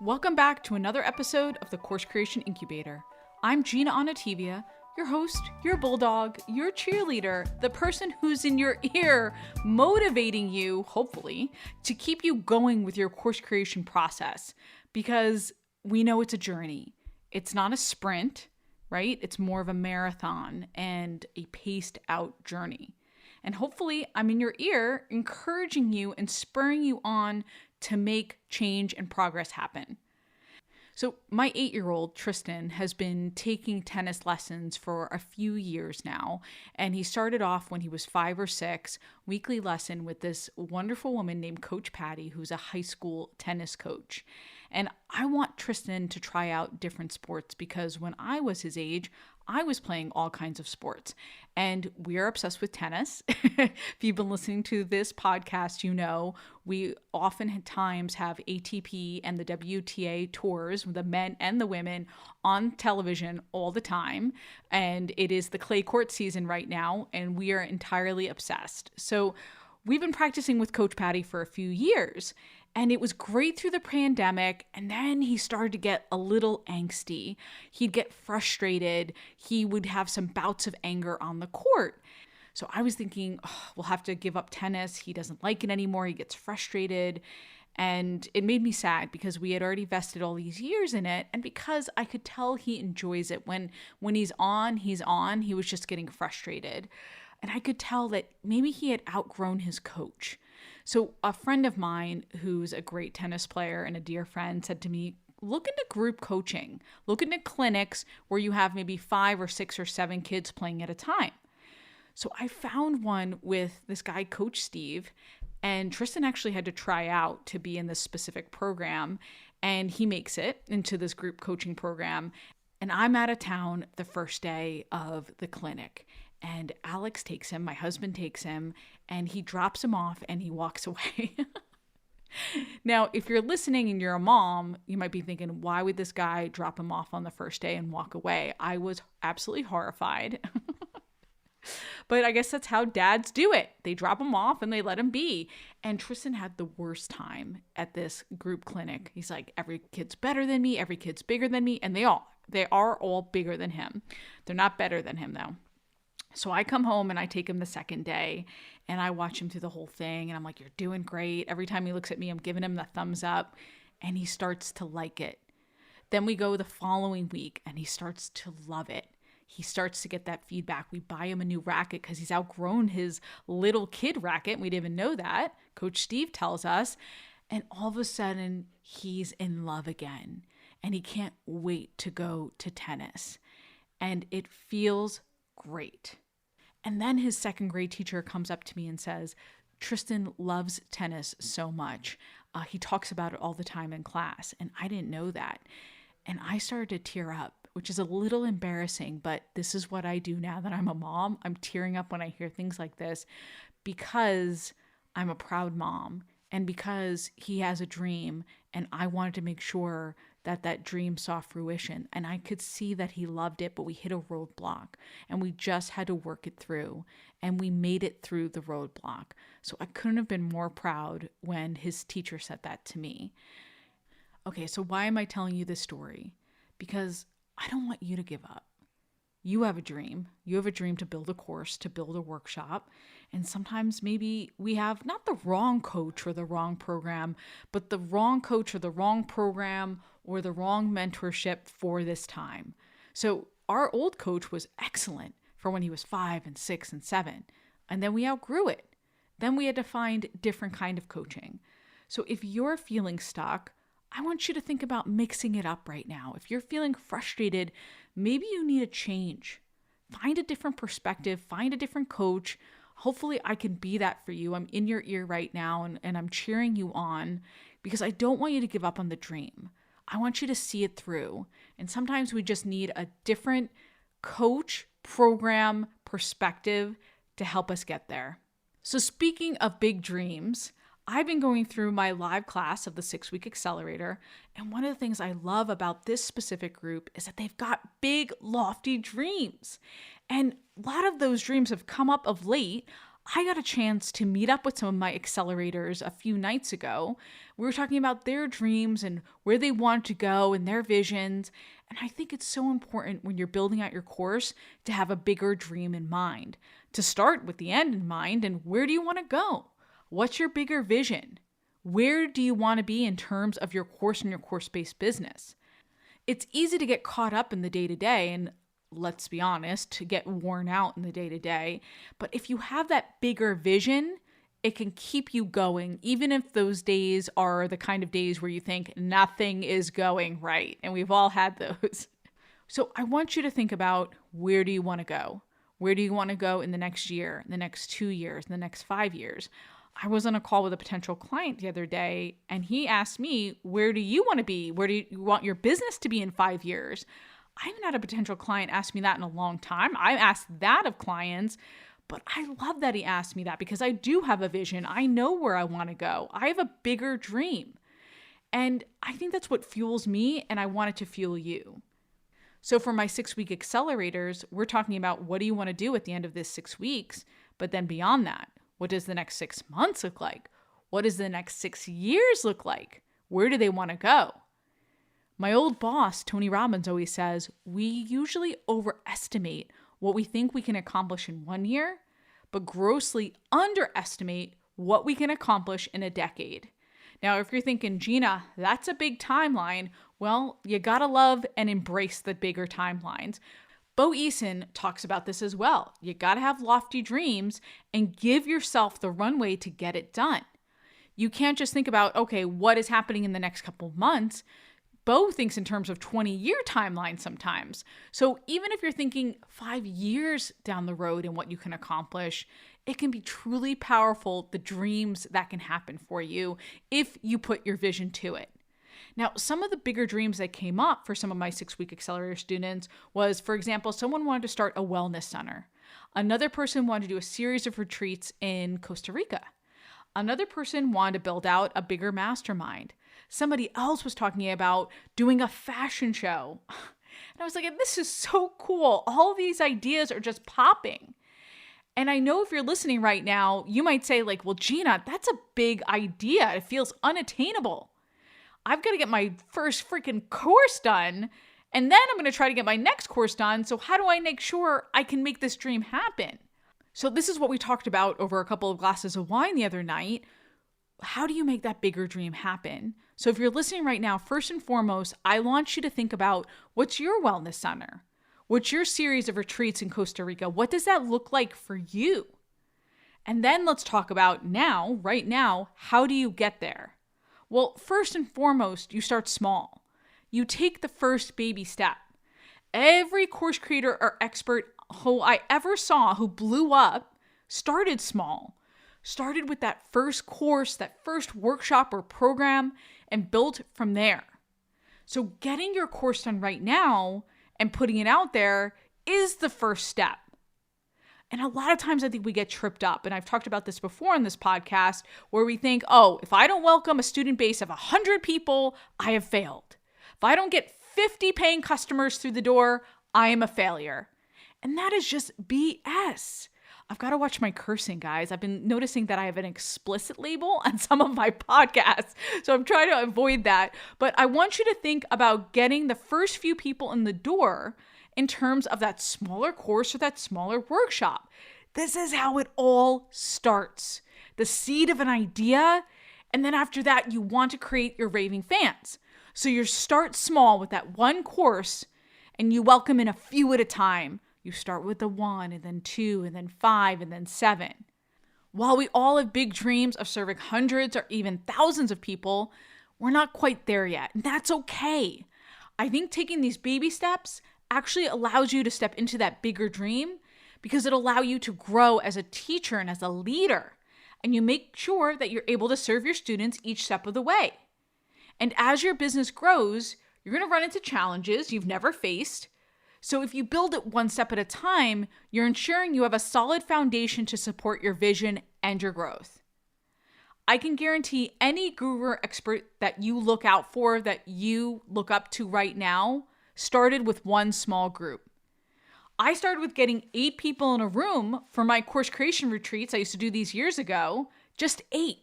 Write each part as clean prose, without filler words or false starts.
Welcome back to another episode of the Course Creation Incubator. I'm Gina Onativia, your host, your bulldog, your cheerleader, the person who's in your ear, motivating you, hopefully, to keep you going with your course creation process. Because we know it's a journey. It's not a sprint, right? It's more of a marathon and a paced out journey. And hopefully I'm in your ear, encouraging you and spurring you on to make change and progress happen. So my 8-year-old, Tristan, has been taking tennis lessons for a few years now. And he started off when he was 5 or 6, weekly lesson with this wonderful woman named Coach Patty, who's a high school tennis coach. And I want Tristan to try out different sports because when I was his age, I was playing all kinds of sports. And we are obsessed with tennis. If you've been listening to this podcast, you know we oftentimes have ATP and the WTA tours, the men and the women, on television all the time. And it is the clay court season right now, and we are entirely obsessed. So we've been practicing with Coach Patty for a few years. And it was great through the pandemic. And then he started to get a little angsty. He'd get frustrated. He would have some bouts of anger on the court. So I was thinking, we'll have to give up tennis. He doesn't like it anymore. He gets frustrated. And it made me sad because we had already invested all these years in it. And because I could tell he enjoys it. When he's on, he's on. He was just getting frustrated. And I could tell that maybe he had outgrown his coach. So a friend of mine who's a great tennis player and a dear friend said to me, look into group coaching. Look into clinics where you have maybe 5 or 6 or 7 kids playing at a time. So I found one with this guy, Coach Steve, and Tristan actually had to try out to be in this specific program, and he makes it into this group coaching program. And I'm out of town the first day of the clinic. And Alex takes him, my husband takes him, and he drops him off and he walks away. Now, if you're listening and you're a mom, you might be thinking, why would this guy drop him off on the first day and walk away? I was absolutely horrified. But I guess that's how dads do it. They drop him off and they let him be. And Tristan had the worst time at this group clinic. He's like, every kid's better than me. Every kid's bigger than me. And they are all bigger than him. They're not better than him though. So I come home and I take him the second day and I watch him through the whole thing. And I'm like, you're doing great. Every time he looks at me, I'm giving him the thumbs up and he starts to like it. Then we go the following week and he starts to love it. He starts to get that feedback. We buy him a new racket because he's outgrown his little kid racket. We didn't even know that. Coach Steve tells us. And all of a sudden, he's in love again. And he can't wait to go to tennis. And it feels great. And then his second grade teacher comes up to me and says, Tristan loves tennis so much. He talks about it all the time in class. And I didn't know that. And I started to tear up, which is a little embarrassing, but this is what I do now that I'm a mom. I'm tearing up when I hear things like this because I'm a proud mom and because he has a dream and I wanted to make sure that dream saw fruition. And I could see that he loved it, but we hit a roadblock and we just had to work it through and we made it through the roadblock. So I couldn't have been more proud when his teacher said that to me. Okay, so why am I telling you this story? Because I don't want you to give up. You have a dream. You have a dream to build a course, to build a workshop. And sometimes maybe we have not the wrong coach or the wrong program, but the wrong coach or the wrong program or the wrong mentorship for this time. So our old coach was excellent for when he was 5 and 6 and 7. And then we outgrew it. Then we had to find different kind of coaching. So if you're feeling stuck, I want you to think about mixing it up right now. If you're feeling frustrated, maybe you need a change. Find a different perspective, find a different coach. Hopefully I can be that for you. I'm in your ear right now and I'm cheering you on because I don't want you to give up on the dream. I want you to see it through. And sometimes we just need a different coach, program, perspective to help us get there. So speaking of big dreams, I've been going through my live class of the 6-week accelerator. And one of the things I love about this specific group is that they've got big, lofty dreams. And a lot of those dreams have come up of late. I got a chance to meet up with some of my accelerators a few nights ago. We were talking about their dreams and where they want to go and their visions. And I think it's so important when you're building out your course to have a bigger dream in mind, to start with the end in mind. And where do you want to go? What's your bigger vision? Where do you want to be in terms of your course and your course-based business? It's easy to get caught up in the day-to-day, and let's be honest, to get worn out in the day-to-day. But if you have that bigger vision, it can keep you going, even if those days are the kind of days where you think nothing is going right. And we've all had those. So I want you to think about, where do you want to go? Where do you want to go in the next year, in the next 2 years, in the next 5 years? I was on a call with a potential client the other day, and he asked me, where do you want to be? Where do you want your business to be in 5 years? I haven't had a potential client ask me that in a long time. I've asked that of clients, but I love that he asked me that because I do have a vision. I know where I want to go. I have a bigger dream. And I think that's what fuels me, and I want it to fuel you. So for my 6-week accelerators, we're talking about, what do you want to do at the end of this 6 weeks? But then beyond that, what does the next 6 months look like? What does the next 6 years look like? Where do they want to go? My old boss, Tony Robbins, always says, we usually overestimate what we think we can accomplish in 1 year, but grossly underestimate what we can accomplish in a decade. Now, if you're thinking, Gina, that's a big timeline, well, you gotta love and embrace the bigger timelines. Bo Eason talks about this as well. You gotta have lofty dreams and give yourself the runway to get it done. You can't just think about, okay, what is happening in the next couple of months? Bo thinks in terms of 20-year timelines sometimes. So even if you're thinking 5 years down the road and what you can accomplish, it can be truly powerful, the dreams that can happen for you if you put your vision to it. Now, some of the bigger dreams that came up for some of my 6-week accelerator students was, for example, someone wanted to start a wellness center. Another person wanted to do a series of retreats in Costa Rica. Another person wanted to build out a bigger mastermind. Somebody else was talking about doing a fashion show. And I was like, this is so cool. All these ideas are just popping. And I know if you're listening right now, you might say like, well, Gina, that's a big idea. It feels unattainable. I've got to get my first freaking course done. And then I'm going to try to get my next course done. So how do I make sure I can make this dream happen? So this is what we talked about over a couple of glasses of wine the other night. How do you make that bigger dream happen? So if you're listening right now, first and foremost, I want you to think about, what's your wellness center? What's your series of retreats in Costa Rica? What does that look like for you? And then let's talk about now, right now, how do you get there? Well, first and foremost, you start small. You take the first baby step. Every course creator or expert who I ever saw who blew up started small. Started with that first course, that first workshop or program, and built from there. So getting your course done right now and putting it out there is the first step. And a lot of times I think we get tripped up. And I've talked about this before on this podcast, where we think, oh, if I don't welcome a student base of 100 people, I have failed. If I don't get 50 paying customers through the door, I am a failure. And that is just BS. I've got to watch my cursing, guys. I've been noticing that I have an explicit label on some of my podcasts, so I'm trying to avoid that. But I want you to think about getting the first few people in the door in terms of that smaller course or that smaller workshop. This is how it all starts. The seed of an idea, and then after that, you want to create your raving fans. So you start small with that one course, and you welcome in a few at a time. You start with the 1, and then 2, and then 5, and then 7. While we all have big dreams of serving hundreds or even thousands of people, we're not quite there yet. And that's okay. I think taking these baby steps actually allows you to step into that bigger dream because it allows you to grow as a teacher and as a leader. And you make sure that you're able to serve your students each step of the way. And as your business grows, you're going to run into challenges you've never faced. So if you build it one step at a time, you're ensuring you have a solid foundation to support your vision and your growth. I can guarantee any guru or expert that you look out for, that you look up to right now, started with one small group. I started with getting 8 people in a room for my course creation retreats. I used to do these years ago, just 8.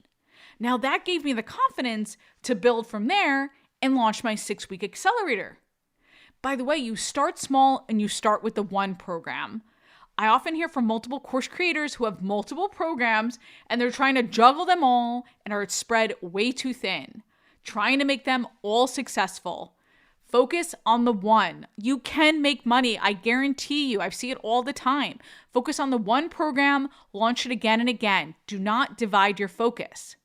Now that gave me the confidence to build from there and launch my 6-week accelerator. By the way, you start small and you start with the one program. I often hear from multiple course creators who have multiple programs and they're trying to juggle them all and are spread way too thin, trying to make them all successful. Focus on the one. You can make money. I guarantee you. I see it all the time. Focus on the one program, launch it again and again. Do not divide your focus.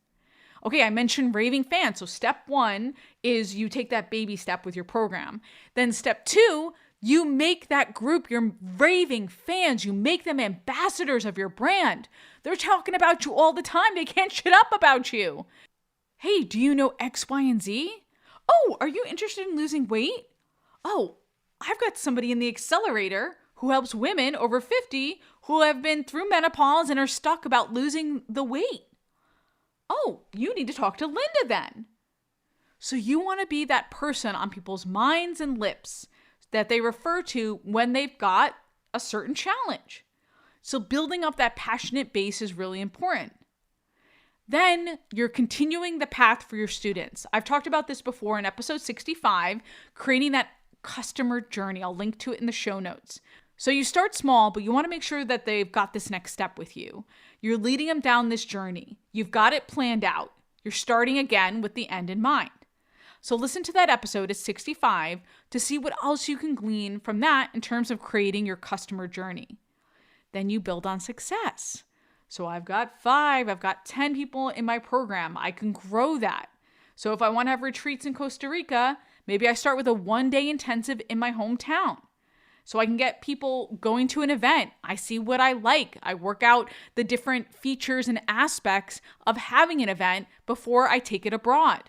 Okay, I mentioned raving fans. So step 1 is you take that baby step with your program. Then step 2, you make that group your raving fans. You make them ambassadors of your brand. They're talking about you all the time. They can't shut up about you. Hey, do you know X, Y, and Z? Oh, are you interested in losing weight? Oh, I've got somebody in the accelerator who helps women over 50 who have been through menopause and are stuck about losing the weight. Oh, you need to talk to Linda then. So you want to be that person on people's minds and lips that they refer to when they've got a certain challenge. So building up that passionate base is really important. Then you're continuing the path for your students. I've talked about this before in episode 65, creating that customer journey. I'll link to it in the show notes. So you start small, but you want to make sure that they've got this next step with you. You're leading them down this journey. You've got it planned out. You're starting again with the end in mind. So listen to that episode at 65 to see what else you can glean from that in terms of creating your customer journey. Then you build on success. So I've got 5, I've got 10 people in my program. I can grow that. So if I want to have retreats in Costa Rica, maybe I start with a 1-day intensive in my hometown. So I can get people going to an event. I see what I like. I work out the different features and aspects of having an event before I take it abroad.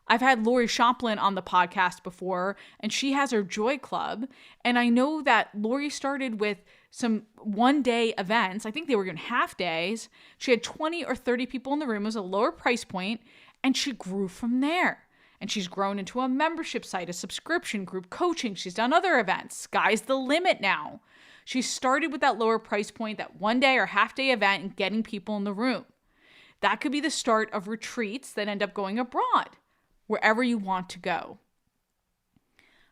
I've had Lori Shoplin on the podcast before, and she has her Joy Club. And I know that Lori started with some 1-day events. I think they were doing half days. She had 20 or 30 people in the room. It was a lower price point, and she grew from there. And she's grown into a membership site, a subscription, group coaching. She's done other events. Sky's the limit now. She started with that lower price point, that 1-day or half-day event, and getting people in the room. That could be the start of retreats that end up going abroad, wherever you want to go.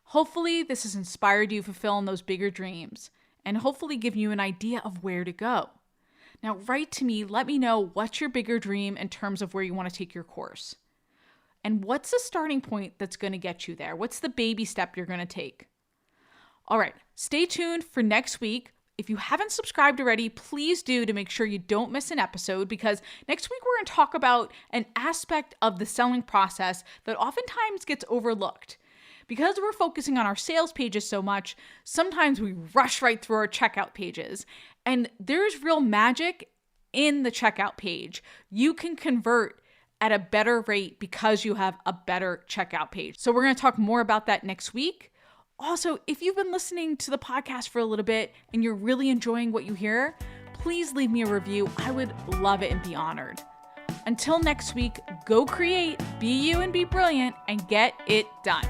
Hopefully, this has inspired you to fulfill those bigger dreams and hopefully give you an idea of where to go. Now, write to me. Let me know what's your bigger dream in terms of where you want to take your course. And what's the starting point that's going to get you there? What's the baby step you're going to take? All right, stay tuned for next week. If you haven't subscribed already, please do to make sure you don't miss an episode, because next week we're going to talk about an aspect of the selling process that oftentimes gets overlooked. Because we're focusing on our sales pages so much, sometimes we rush right through our checkout pages. And there's real magic in the checkout page. You can convert at a better rate because you have a better checkout page. So we're going to talk more about that next week. Also, if you've been listening to the podcast for a little bit and you're really enjoying what you hear, please leave me a review. I would love it and be honored. Until next week, go create, be you and be brilliant, and get it done.